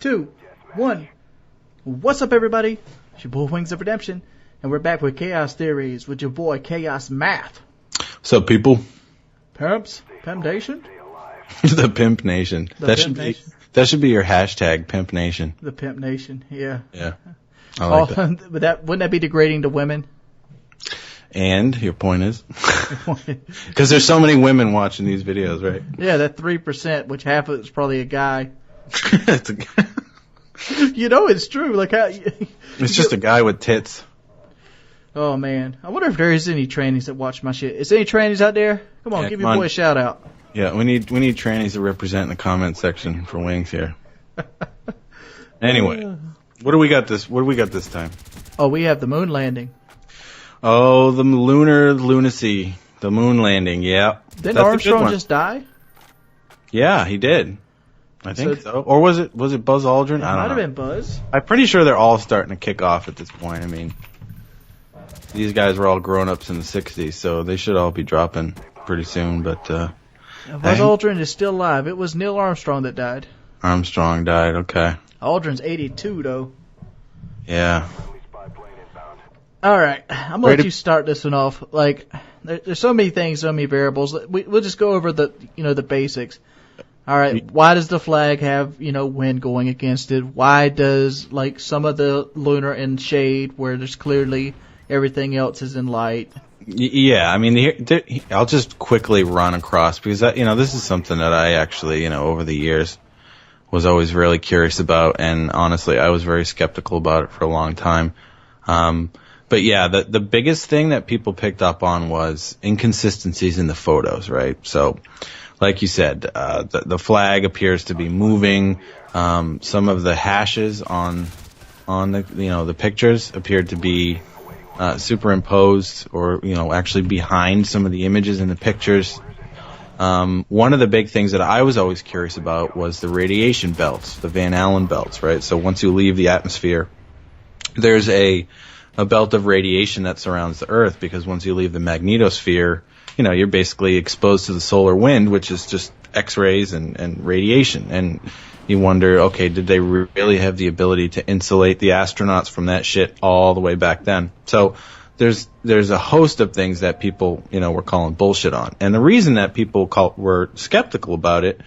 2, 1. What's up, everybody? It's your boy Wings of Redemption, and we're back with Chaos Theories with your boy Chaos Math. What's up, people? Pimps? Pimp Nation? The Pimp Nation. That should be your hashtag, Pimp Nation. The Pimp Nation, yeah. Yeah. I like that. Wouldn't that be degrading to women? And your point is? Because there's so many women watching these videos, right? Yeah, that 3%, which half of it's probably a guy. You know it's true. Like how it's just a guy with tits. Oh man, I wonder if there is any trannies that watch my shit. Is there any trannies out there? Come on, give your boy a shout out. Yeah, we need trannies to represent in the comment section for Wings here. Anyway, what do we got this time? Oh, we have the moon landing. Oh, the lunar lunacy, the moon landing. Yeah. Didn't Armstrong just die? Yeah, he did. I think so. Or was it Buzz Aldrin? I don't know. Might have been Buzz. I'm pretty sure they're all starting to kick off at this point. I mean, these guys were all grown-ups in the 60s, so they should all be dropping pretty soon. But Buzz Aldrin is still alive. It was Neil Armstrong that died. Armstrong died, okay. Aldrin's 82, though. Yeah. All right, I'm going to let you start this one off. Like, there's so many things, so many variables. We'll just go over the basics. All right, why does the flag have, wind going against it? Why does, some of the lunar in shade where there's clearly everything else is in light? Yeah, I mean, I'll just quickly run across because, this is something that I actually, over the years was always really curious about. And honestly, I was very skeptical about it for a long time. But yeah, the biggest thing that people picked up on was inconsistencies in the photos, right? So, like you said, the flag appears to be moving. Some of the hashes on the pictures appeared to be superimposed or actually behind some of the images in the pictures. One of the big things that I was always curious about was the radiation belts, the Van Allen belts, right? So once you leave the atmosphere, there's a belt of radiation that surrounds the Earth, because once you leave the magnetosphere, you're basically exposed to the solar wind, which is just X-rays and radiation. And you wonder, okay, did they really have the ability to insulate the astronauts from that shit all the way back then? So there's a host of things that people, were calling bullshit on. And the reason that people were skeptical about it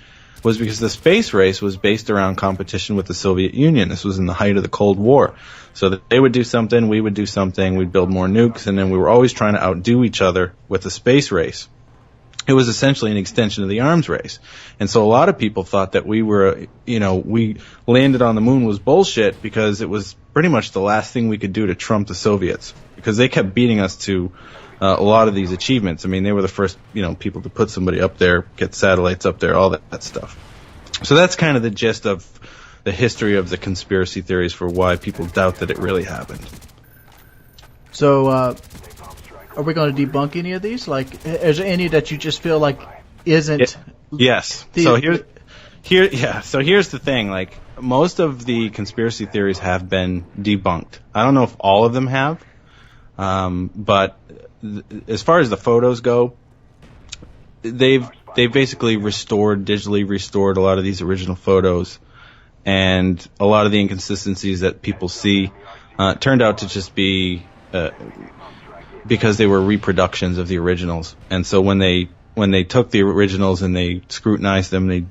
was because the space race was based around competition with the Soviet Union. This was in the height of the Cold War. So that they would do something, we would do something, we'd build more nukes, and then we were always trying to outdo each other with the space race. It was essentially an extension of the arms race. And so a lot of people thought that we landed on the moon was bullshit because it was pretty much the last thing we could do to trump the Soviets, because they kept beating us to a lot of these achievements. I mean, they were the first, people to put somebody up there, get satellites up there, all that stuff. So that's kind of the gist of the history of the conspiracy theories for why people doubt that it really happened. So, are we going to debunk any of these? Like, is there any that you just feel like isn't? Yes. So here's the thing. Like, most of the conspiracy theories have been debunked. I don't know if all of them have, but as far as the photos go, they've basically digitally restored a lot of these original photos, and a lot of the inconsistencies that people see turned out to just be because they were reproductions of the originals. And so when they took the originals and they scrutinized them, they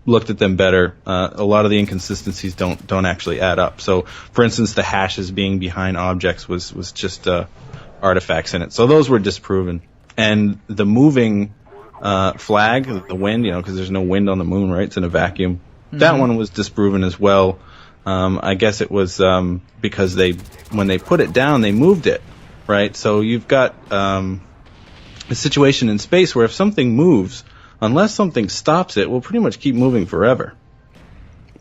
looked at them better, a lot of the inconsistencies don't actually add up. So, for instance, the hashes being behind objects was just artifacts in it. So those were disproven. And the moving flag, the wind, because there's no wind on the moon, right? It's in a vacuum. Mm-hmm. That one was disproven as well. I guess it was because when they put it down, they moved it, right? So you've got a situation in space where if something moves, unless something stops it, we'll pretty much keep moving forever.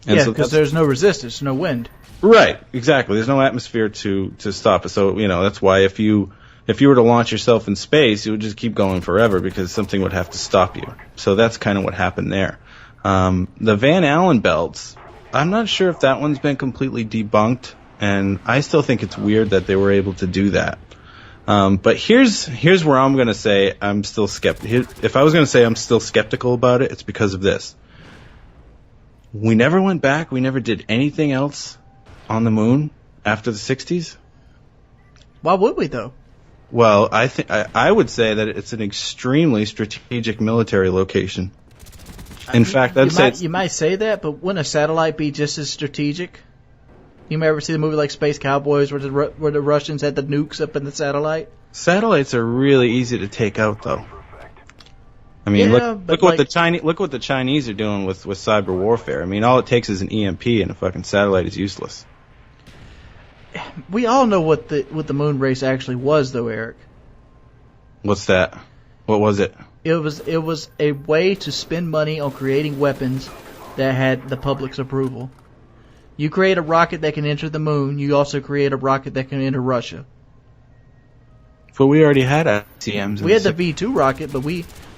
And because there's no resistance, no wind. Right, exactly. There's no atmosphere to stop it. So, that's why if you were to launch yourself in space, you would just keep going forever because something would have to stop you. So that's kind of what happened there. The Van Allen belts, I'm not sure if that one's been completely debunked, and I still think it's weird that they were able to do that. But here's where I'm going to say I'm still skeptical. If I was going to say I'm still skeptical about it, it's because of this. We never went back. We never did anything else on the moon after the 60s. Why would we, though? Well, I would say that it's an extremely strategic military location. In fact, you might say that, but wouldn't a satellite be just as strategic? You ever see the movie like Space Cowboys where the Russians had the nukes up in the satellite? Satellites are really easy to take out, though. I mean, look what the Chinese are doing with cyber warfare. I mean, all it takes is an EMP and a fucking satellite is useless. We all know what the moon race actually was, though, Eric. What's that? What was it? It was a way to spend money on creating weapons that had the public's approval. You create a rocket that can enter the moon. You also create a rocket that can enter Russia. But we already had ACMs. We had the V2 rocket,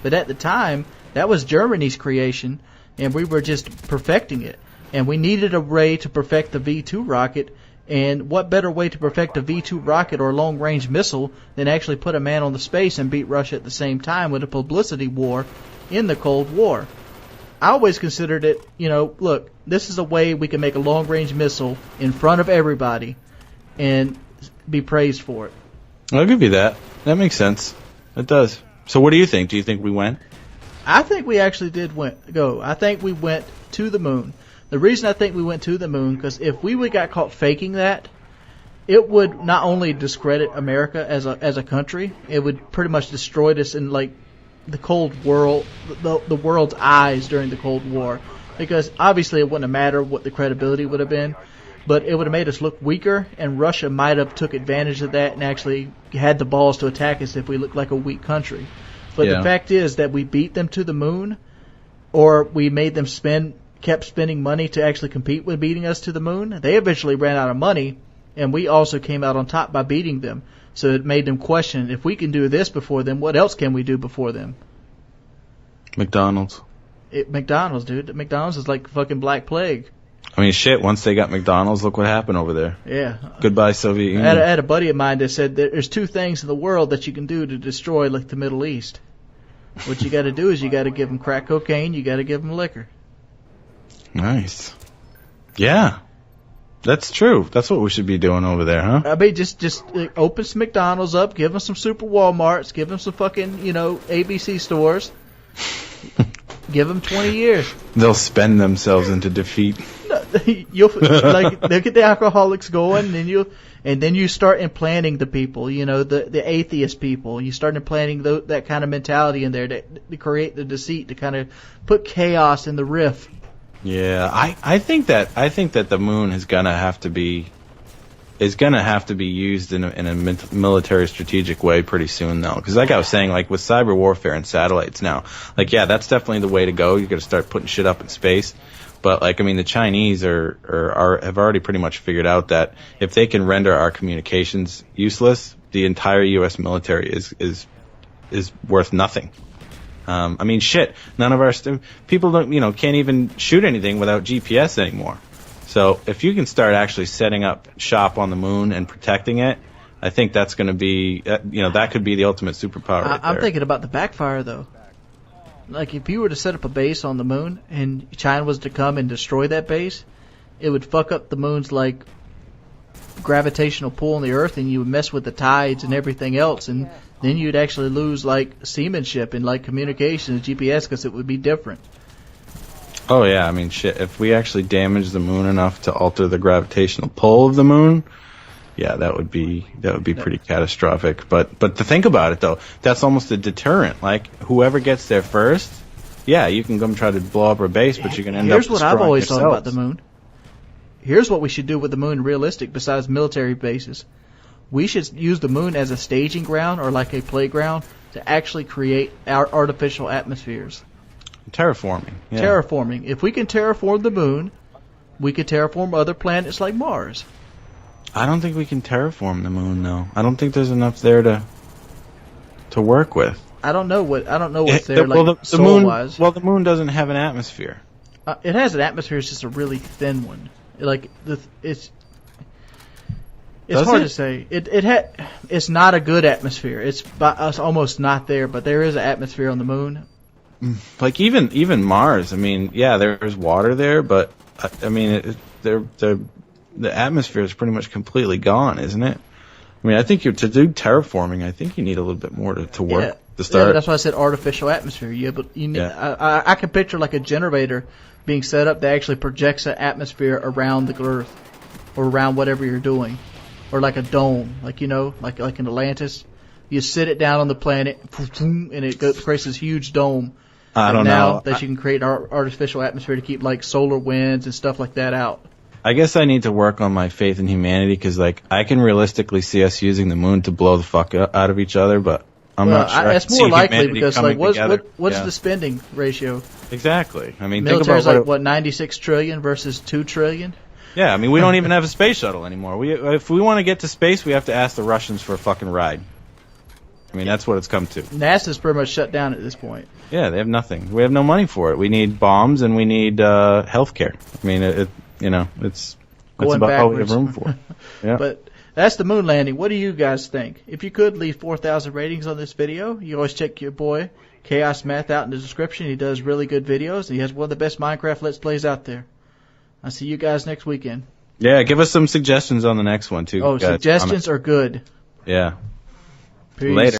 but at the time that was Germany's creation, and we were just perfecting it. And we needed a way to perfect the V2 rocket. And what better way to perfect a V2 rocket or a long-range missile than actually put a man on the space and beat Russia at the same time with a publicity war in the Cold War? I always considered it, look, this is a way we can make a long-range missile in front of everybody and be praised for it. I'll give you that. That makes sense. It does. So what do you think? Do you think we went? I think we actually did go. I think we went to the moon. The reason I think we went to the moon, because if we got caught faking that, it would not only discredit America as a country, it would pretty much destroy us in like the Cold War, the world's eyes during the Cold War. Because obviously it wouldn't have mattered what the credibility would have been, but it would have made us look weaker, and Russia might have took advantage of that and actually had the balls to attack us if we looked like a weak country. But the fact is that we beat them to the moon, or we made them kept spending money to actually compete with beating us to the moon. They eventually ran out of money, and we also came out on top by beating them. So it made them question, if we can do this before them, what else can we do before them? McDonald's. McDonald's, dude. McDonald's is like fucking Black Plague. I mean, shit, once they got McDonald's, look what happened over there. Yeah. Goodbye, Soviet Union. I had a buddy of mine that said there's two things in the world that you can do to destroy like the Middle East. What you got to do is you got to give them crack cocaine, you got to give them liquor. Nice. Yeah. That's true. That's what we should be doing over there, huh? I mean, just open some McDonald's up, give them some Super Walmarts, give them some fucking, ABC stores. Give them 20 years. They'll spend themselves into defeat. You'll they'll get the alcoholics going, and then you start implanting the people, the atheist people. You start implanting that kind of mentality in there to create the deceit, to kind of put chaos in the rift. Yeah, I think that the moon is gonna have to be used in a military strategic way pretty soon, though. Because like I was saying, like with cyber warfare and satellites now, like yeah, that's definitely the way to go. You got to start putting shit up in space. But like I mean, the Chinese have already pretty much figured out that if they can render our communications useless, the entire U.S. military is worth nothing. I mean, shit. None of our people can't even shoot anything without GPS anymore. So if you can start actually setting up shop on the moon and protecting it, I think that's going to be that could be the ultimate superpower. I'm thinking about the backfire though. Like if you were to set up a base on the moon and China was to come and destroy that base, it would fuck up the moon's like gravitational pull on the Earth, and you would mess with the tides and everything else, and then you'd actually lose like seamanship and like communications, GPS, because it would be different. Oh yeah, I mean shit. If we actually damage the moon enough to alter the gravitational pull of the moon, yeah, that would be pretty catastrophic. But to think about it though, that's almost a deterrent. Like whoever gets there first, yeah, you can come try to blow up our base, but you're gonna end up destroying yourselves. Here's what I've always thought about the moon. Here's what we should do with the moon realistic besides military bases. We should use the moon as a staging ground or like a playground to actually create our artificial atmospheres. Terraforming. Yeah. Terraforming. If we can terraform the moon, we can terraform other planets like Mars. I don't think we can terraform the moon though. I don't think there's enough there to work with. I don't know what's there the moon wise. Well, the moon doesn't have an atmosphere. It has an atmosphere. It's just a really thin one. Like it's hard to say. It's not a good atmosphere. It's almost not there, but there is an atmosphere on the moon. like even Mars. I mean, yeah, there's water there, but I mean, the atmosphere is pretty much completely gone, isn't it? I mean, I think to do terraforming, I think you need a little bit more to work to start. Yeah, that's why I said artificial atmosphere. Yeah, but you need, I can picture like a generator being set up that actually projects an atmosphere around the Earth or around whatever you're doing, or like a dome, like in Atlantis, you sit it down on the planet and it creates this huge dome. I don't know that you can create an artificial atmosphere to keep like solar winds and stuff like that out. I guess I need to work on my faith in humanity because, like, I can realistically see us using the moon to blow the fuck out of each other, but I'm not sure. That's more likely because, like, what's the spending ratio? Exactly. I mean, military's think about 96 trillion versus 2 trillion. Yeah, I mean, we don't even have a space shuttle anymore. If we want to get to space, we have to ask the Russians for a fucking ride. I mean, that's what it's come to. NASA's pretty much shut down at this point. Yeah, they have nothing. We have no money for it. We need bombs and we need health care. I mean, it's about all we have room for. Yeah. But that's the moon landing. What do you guys think? If you could, leave 4,000 ratings on this video. You always check your boy Chaos Math out in the description. He does really good videos. He has one of the best Minecraft Let's Plays out there. I'll see you guys next weekend. Yeah, give us some suggestions on the next one, too. Oh, guys. Suggestions are good. Yeah. Peace. Later.